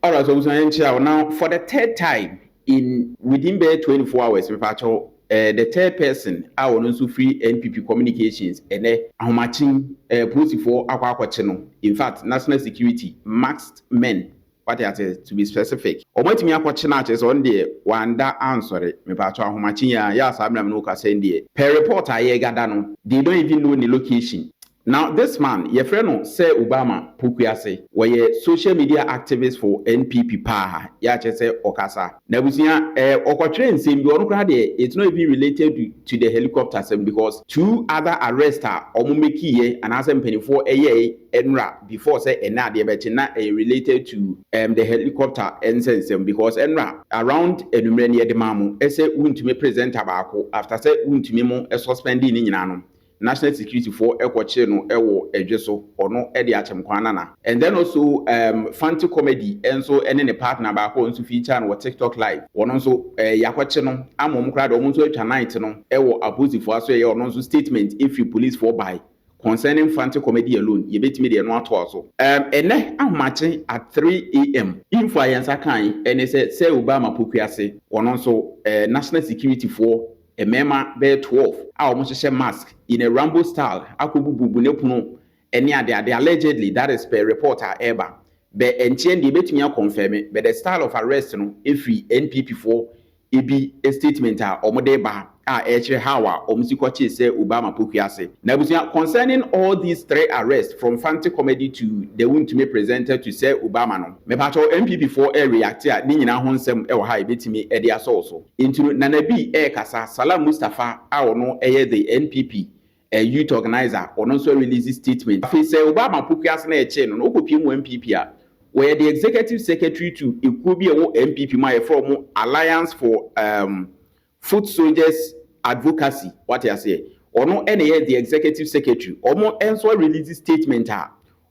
All right, so now for the third time in within 24 hours, the third person I will also free NPP communications and how much police for aqua channel. In fact, national security masked men. What I say to be specific. Or what me aqua channel on the one that answer me patcho how much ya I'm no send it. Per report I gadano. They don't even know the location. Now, this man, your friend, say Obama Pokuase, where social media activist for NPP pa, ya say Okasa. Nabusia, Okotrain same it's not even related to the helicopter because two other arrests are Omumeki and Asempa for Enra before say Enadia Betina related to the helicopter and because Enra around Enumrenia de Mamu, ese untime present tabako after say untimemo a suspending in Yanum. National security for Ekwache no ewo edweso ono e de achem kwanana. And then also fancy comedy and so any partner ba ko nso feature on TikTok live. Ono nso yakwache no amom kra do nso atwa night no ewo aposifo aso ye ono nso statement if you police for by concerning fancy comedy alone ye betimi de no ato aso. Ene ahomache at 3 a.m. info ayensa kan ene say Obama Pokuase ono nso national security for a mema bear 12 our mask in a Rambo style akububu nepuno any they allegedly that is per reporter ever but enchen the betimia confirm it but the style of arrest no every NPP for it be a statement omodeba hawa omsikwachi say Obama Pokuase na concerning all these three arrests from fancy comedy to the one to me presented to say Obama no me pato NPP for a react a ni nyina ho nsem e wo ha betimi e de aso into nanabi kasa Salam Mustafa no the NPP youth organizer ono so release statement fi say Obama Pokuase na eche no okopi mu NPP a where the executive secretary to ekubi ewo NPP ma from Alliance for Foot Soldiers Advocacy, what I say, or no any the executive secretary, or more answer release statement,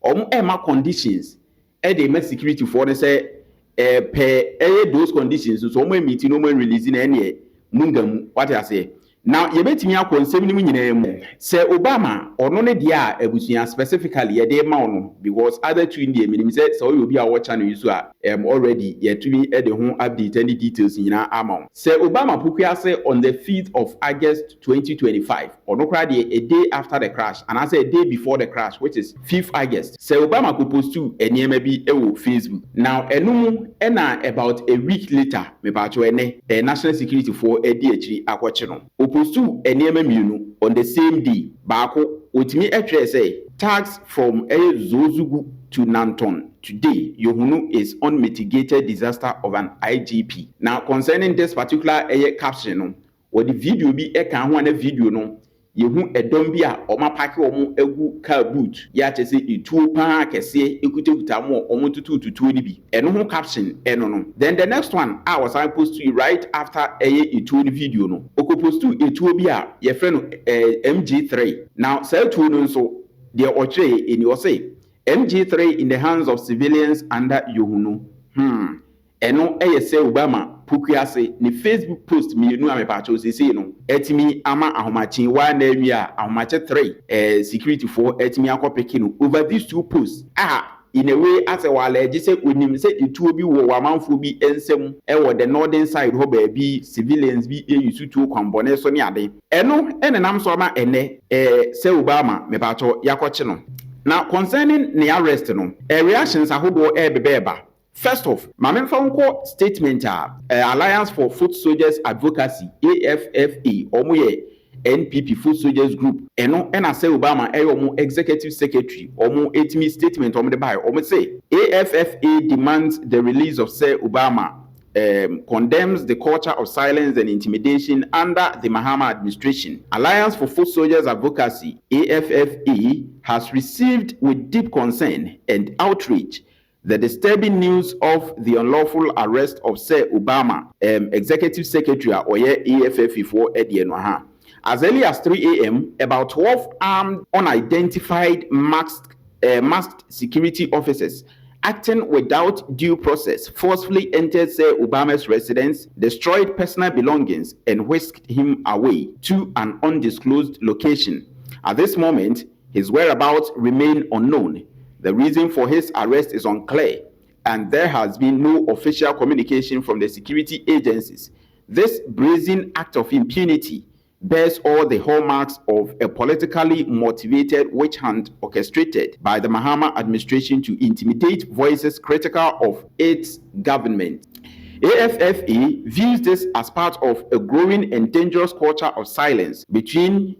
or more Emma conditions, they make security for they say, those conditions, so more meeting, no more releasing any mungam, what I say. Now, you bet me a concern say Obama or no dia ebusia specifically a day mauno because other two in the minimum said so you be a watch and you already yet to be at the home update any details in our amount. Say Obama Pokuase on the 5th of August 2025 or no crowd a day after the crash and I say a day before the crash which is 5th August. Say Obama could post to any maybe Facebook. Now ena about a week later me pacho a national security for a DHG akwachino. Opposed to any on the same day, Bako, with me say tax from Zozugu to Nanton. Today, Yohunu is unmitigated disaster of an IGP. Now, concerning this particular caption, or the video be a video no. Yehu edombia oma pake omo egu car boot ya chese itu pa kese ekute kutamo omo tutu ni bi eno ho caption eno no. Then the next one I was supposed to right after itu video no okopost to itu bi a ye friend MG3 now say to no so the oche in your say MG3 in the hands of civilians under Yohunu eno say Obama Pokuase ni Facebook post mi nu amepacho sese no etimi ama ahomachin wa na wi a ahomache 3 security for etimi akopeke no over these two posts in a way as a Wale just say onim say etuo bi wo wamanfo bi ensem wo the northern side ho ba bi civilians bi use to kwambone so ne ade eno enenam so ma ene say Obama mepacho yakoche no now concerning the arrest no reactions ahodo bebeba. First off, Mamemfonko statement Alliance for Foot Soldiers Advocacy AFFA omoye NPP Foot Soldiers Group eno ena say Obama omo executive secretary omo etimi statement omo de buy omo say AFFA demands the release of say Obama condemns the culture of silence and intimidation under the Mahama administration. Alliance for Foot Soldiers Advocacy AFFA has received with deep concern and outrage the disturbing news of the unlawful arrest of Sir Obama, Executive Secretary Oye EFF for Edienoha. As early as 3 a.m., about 12 armed, unidentified masked security officers acting without due process forcefully entered Sir Obama's residence, destroyed personal belongings, and whisked him away to an undisclosed location. At this moment, his whereabouts remain unknown. The reason for his arrest is unclear, and there has been no official communication from the security agencies. This brazen act of impunity bears all the hallmarks of a politically motivated witch hunt orchestrated by the Mahama administration to intimidate voices critical of its government. AFFA views this as part of a growing and dangerous culture of silence being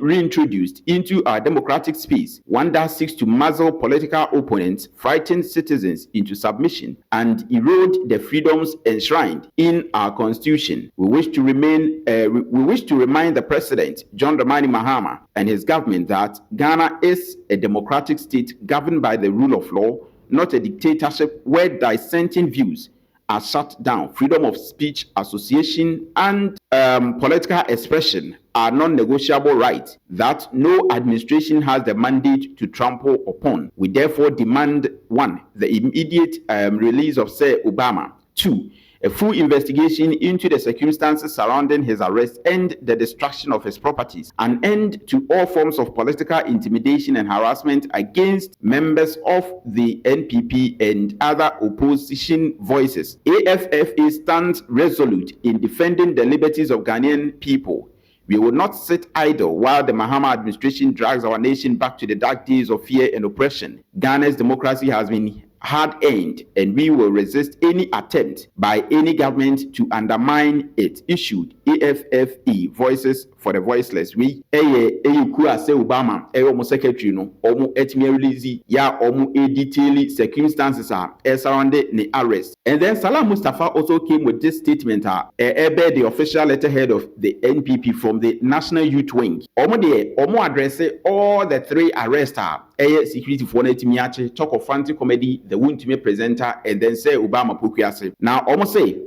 reintroduced into our democratic space, one that seeks to muzzle political opponents, frighten citizens into submission, and erode the freedoms enshrined in our constitution. We wish to remind the President, John Dramani Mahama, and his government that Ghana is a democratic state governed by the rule of law, not a dictatorship where dissenting views are shut down. Freedom of speech, association, and political expression are non-negotiable rights that no administration has the mandate to trample upon. We therefore demand 1. The immediate release of Sir Obama. 2. A full investigation into the circumstances surrounding his arrest and the destruction of his properties. An end to all forms of political intimidation and harassment against members of the NPP and other opposition voices. AFFA stands resolute in defending the liberties of Ghanaian people. We will not sit idle while the Mahama administration drags our nation back to the dark days of fear and oppression. Ghana's democracy has been hard-earned, and we will resist any attempt by any government to undermine it. Issued AFFE, Voices for the Voiceless. We Pokuase Obama omo secretary no omo etimi release ya omo detail circumstances are surrounding the arrest. And then Salah Mustafa also came with this statement the official letterhead of the NPP from the National Youth Wing. Omo address all the 3 arrests security for netimi talk of anti-comedy, the Multimedia presenter, and then say Obama Pokuase. Now almost say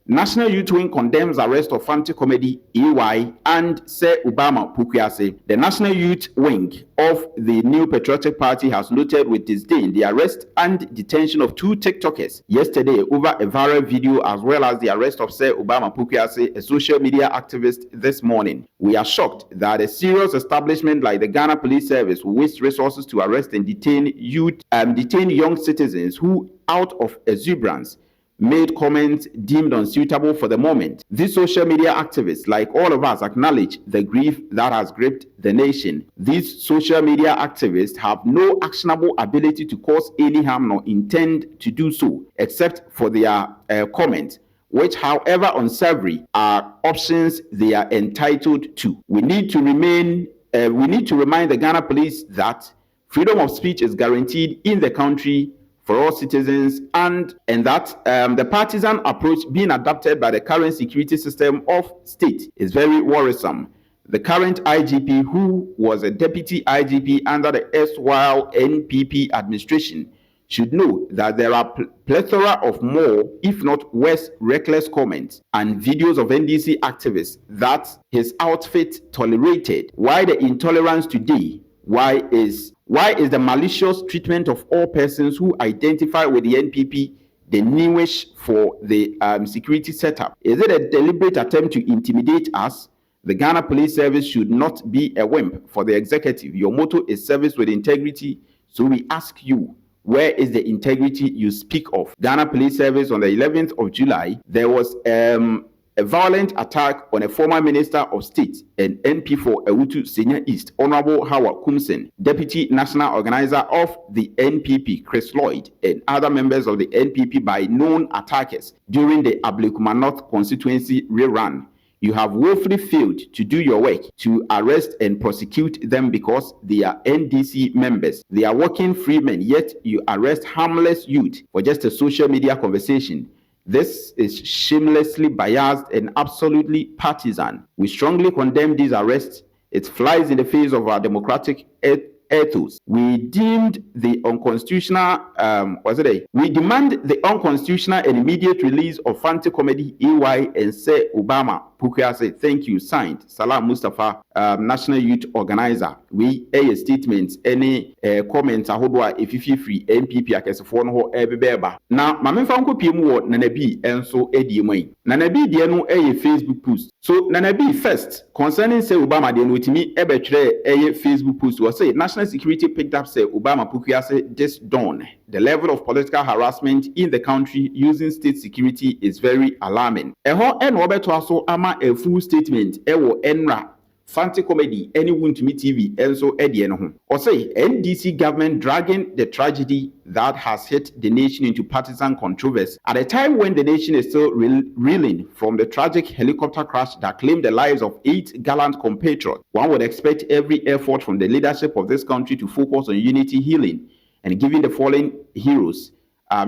National Youth Wing condemns arrest of anti-comedy EY and say Obama Pokuase. The National Youth Wing of the New Patriotic Party has noted with disdain the arrest and detention of 2 TikTokers yesterday over a viral video, as well as the arrest of say Obama Pokuase, a social media activist, this morning. We are shocked that a serious establishment like the Ghana Police Service will waste resources to arrest and detain young citizens who, out of exuberance, made comments deemed unsuitable for the moment. These social media activists, like all of us, acknowledge the grief that has gripped the nation. These social media activists have no actionable ability to cause any harm nor intend to do so, except for their comments, which, however unsavory, are options they are entitled to. We need to remind the Ghana police that freedom of speech is guaranteed in the country for all citizens, and that the partisan approach being adopted by the current security system of state is very worrisome. The current IGP, who was a deputy IGP under the erstwhile NPP administration, should know that there are plethora of more, if not worse, reckless comments and videos of NDC activists that his outfit tolerated. Why the intolerance today? Why is the malicious treatment of all persons who identify with the NPP the newish for the security setup? Is it a deliberate attempt to intimidate us? The Ghana Police Service should not be a wimp for the executive. Your motto is service with integrity. So we ask you, where is the integrity you speak of? Ghana Police Service, on the 11th of July, there was a violent attack on a former Minister of State and NP for Ewutu Senior East, Honorable Howard Kumsen, Deputy National Organizer of the NPP, Chris Lloyd, and other members of the NPP by known attackers during the Ablekuma North constituency rerun. You have woefully failed to do your work to arrest and prosecute them because they are NDC members. They are working free men, yet you arrest harmless youth for just a social media conversation. This is shamelessly biased and absolutely partisan. We strongly condemn these arrests. It flies in the face of our democratic ethos. We deemed the unconstitutional, We demand the unconstitutional and immediate release of anti-comedy EY and say Obama Pokuase. Thank you. Signed, Salah Mustafa, National Youth Organizer. We a statement, any comments ahodwa if you free NPP akesefo no ho ebeba. Na mamemfa nkopie mu wo Nanabi enso ediemoi. Nanabi de no Facebook post. So Nanabi first concerning say Obama de no timi ebetwere Facebook post was say National national security picked up say Obama Pokuase this dawn. The level of political harassment in the country using state security is very alarming. Eho en Roberto also ama a full statement ewo enra Fanti comedy any Multimedia TV also Eddie no. Or say NDC government dragging the tragedy that has hit the nation into partisan controversy at a time when the nation is still reeling from the tragic helicopter crash that claimed the lives of 8 gallant compatriots. One would expect every effort from the leadership of this country to focus on unity, healing, and giving the fallen heroes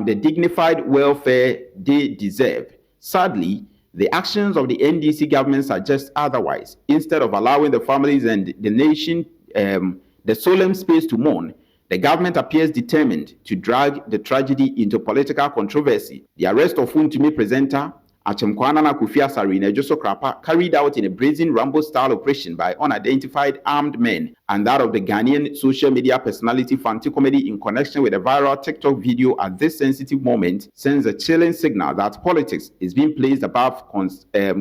the dignified welfare they deserve. Sadly, the actions of the NDC government suggest otherwise. Instead of allowing the families and the nation the solemn space to mourn, the government appears determined to drag the tragedy into political controversy. The arrest of Funtumi presenter Agyapong and Akuffo carried out in a brazen Rambo-style operation by unidentified armed men, and that of the Ghanaian social media personality Fanti Comedy in connection with a viral TikTok video at this sensitive moment sends a chilling signal that politics is being placed above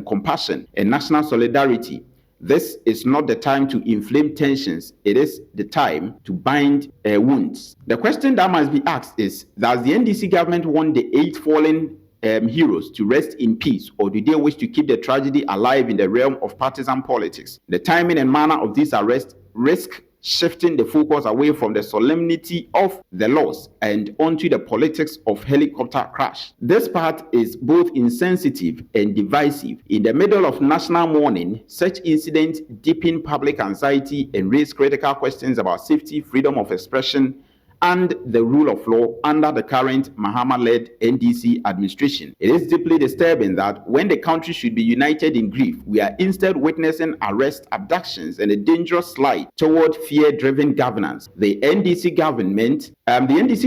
compassion and national solidarity. This is not the time to inflame tensions. It is the time to bind wounds. The question that must be asked is, does the NDC government want the 8 fallen heroes to rest in peace, or do they wish to keep the tragedy alive in the realm of partisan politics? The timing and manner of this arrest risk shifting the focus away from the solemnity of the loss and onto the politics of helicopter crash. This part is both insensitive and divisive. In the middle of national mourning, such incidents deepen public anxiety and raise critical questions about safety, freedom of expression, and the rule of law under the current Mahama-led NDC administration. It is deeply disturbing that when the country should be united in grief, we are instead witnessing arrests, abductions, and a dangerous slide toward fear-driven governance. The NDC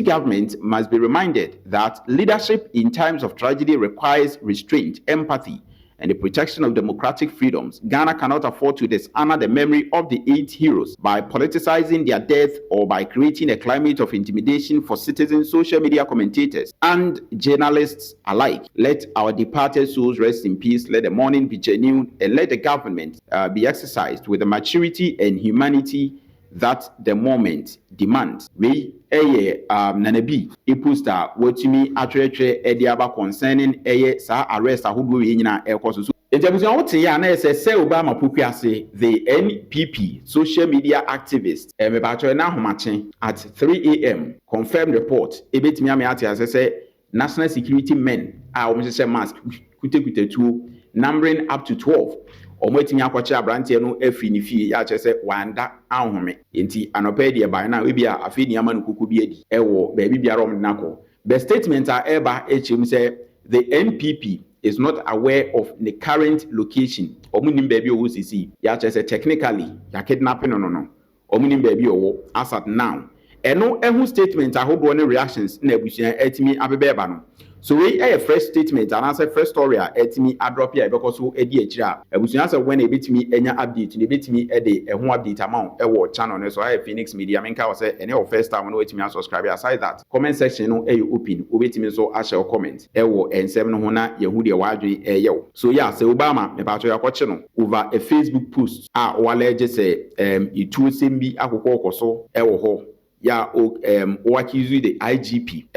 government must be reminded that leadership in times of tragedy requires restraint, empathy, and the protection of democratic freedoms. Ghana cannot afford to dishonor the memory of the 8 heroes by politicizing their death or by creating a climate of intimidation for citizens, social media commentators, and journalists alike. Let our departed souls rest in peace. Let the mourning be genuine, and let the government be exercised with the maturity and humanity that the moment demands. We nanabi ipusta wotumi atwetwe ediaba concerning sa arrest ahodo we nyina ekoso so entabusu wote ya na say Obama Pokuase, the NPP social media activist me bacho na homache at 3 a.m. confirmed report ebetimi ame say national security men a mask kutetu numbering up to 12 omwetimi akwache abrante no afi ni fie ya che wanda ahome enti anopa de ba na we bia afi ni ama no kuku bi edi ewo ba bi biara omnako. The statement are eba hm say the NPP is not aware of the current location omunim ba bi owo sisi ya che technically ya kidnapping no omunim ba bi owo as at now eno ehu statement ahodo ne reactions na abusuan etimi abebeba no. So we a fresh statement and answer first story etimi adrop here because so edi akira abusuan say when ebetimi enya update ne betimi ede eho update amount e wo channel ne so I Phoenix Media menka was say any of first time no etimi subscribe aside that comment section no e open obetimi so a share comment e wo ensem no ho na yehu de wadwe e yew. So yeah, say Obama me pacho yakoche no over a Facebook post Wale je say itu sembi akokọ okoso e wo ho ya accuse the IGP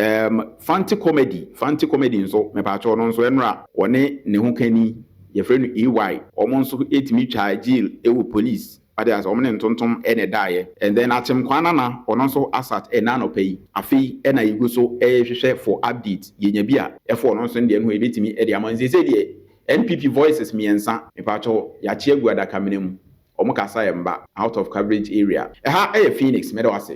Fanti comedy nso me pacho no nso enra one ne ho kani ye friend EY omo nso etimi twa jail ewo police ade as omo ne ntontom ene dae and then Agyapong na ono nso asat ena no pay afi ena yigo so hwehwe for update yenya bia efo ono nso de no ebetimi ede amanze se de NPP voices miensa me pacho ya chiegu adaka menemu omo kasa yemba out of coverage area Phoenix me do ase